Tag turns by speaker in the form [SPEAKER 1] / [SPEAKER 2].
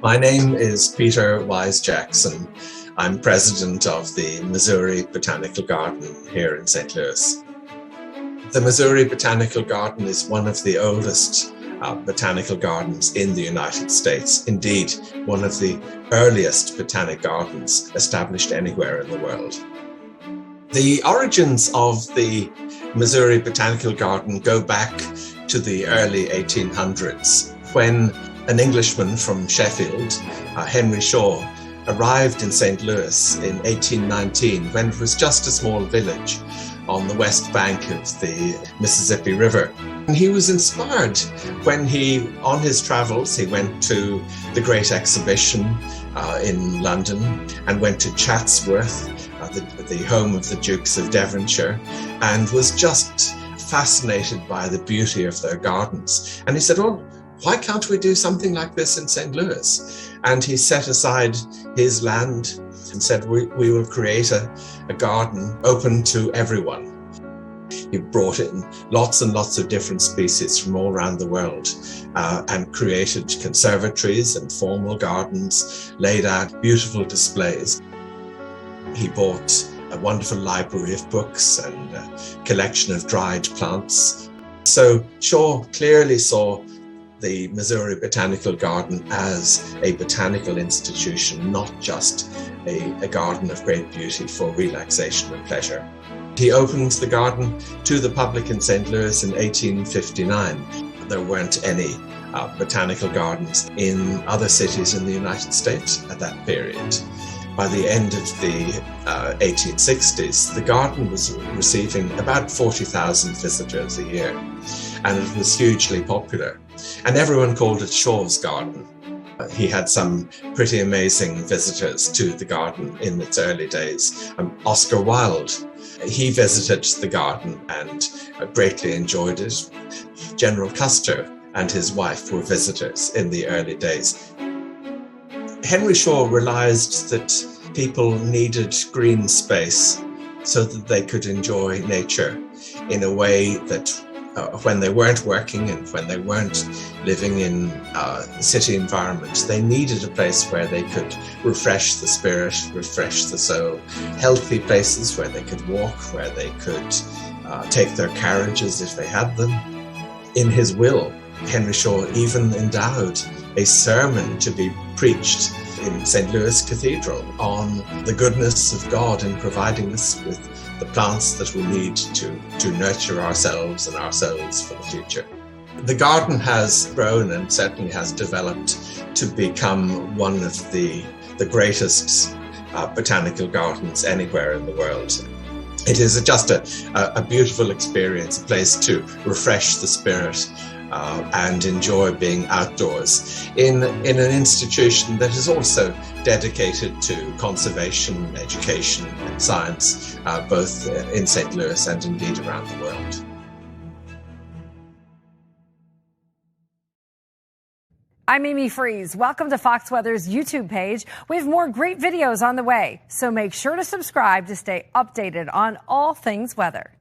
[SPEAKER 1] My name is Peter Wise Jackson. I'm president of the Missouri Botanical Garden here in St. Louis. The Missouri Botanical Garden is one of the oldest botanical gardens in the United States. Indeed, one of the earliest botanic gardens established anywhere in the world. The origins of the Missouri Botanical Garden go back to the early 1800s, when an Englishman from Sheffield, Henry Shaw, arrived in St. Louis in 1819 when it was just a small village on the west bank of the Mississippi River. And he was inspired when on his travels, he went to the Great Exhibition in London and went to Chatsworth, the home of the Dukes of Devonshire, and was just fascinated by the beauty of their gardens. And he said, "Oh, why can't we do something like this in St. Louis?" And he set aside his land and said, we will create a garden open to everyone. He brought in lots and lots of different species from all around the world and created conservatories and formal gardens, laid out beautiful displays. He bought a wonderful library of books and a collection of dried plants. So Shaw clearly saw the Missouri Botanical Garden as a botanical institution, not just a garden of great beauty for relaxation and pleasure. He opened the garden to the public in St. Louis in 1859. There weren't any botanical gardens in other cities in the United States at that period. By the end of the 1860s, the garden was receiving about 40,000 visitors a year, and it was hugely popular. And everyone called it Shaw's Garden. He had some pretty amazing visitors to the garden in its early days. Oscar Wilde, he visited the garden and greatly enjoyed it. General Custer and his wife were visitors in the early days. Henry Shaw realized that people needed green space so that they could enjoy nature in a way that when they weren't working and when they weren't living in city environments, they needed a place where they could refresh the spirit, refresh the soul, healthy places where they could walk, where they could take their carriages if they had them. In his will, Henry Shaw even endowed a sermon to be preached in St. Louis Cathedral on the goodness of God in providing us with the plants that we need to nurture ourselves and our souls for the future. The garden has grown and certainly has developed to become one of the greatest botanical gardens anywhere in the world. It is just a beautiful experience, a place to refresh the spirit and enjoy being outdoors in an institution that is also dedicated to conservation, education and science, both in St. Louis and indeed around the world.
[SPEAKER 2] I'm Amy Freeze. Welcome to Fox Weather's YouTube page. We have more great videos on the way, so make sure to subscribe to stay updated on all things weather.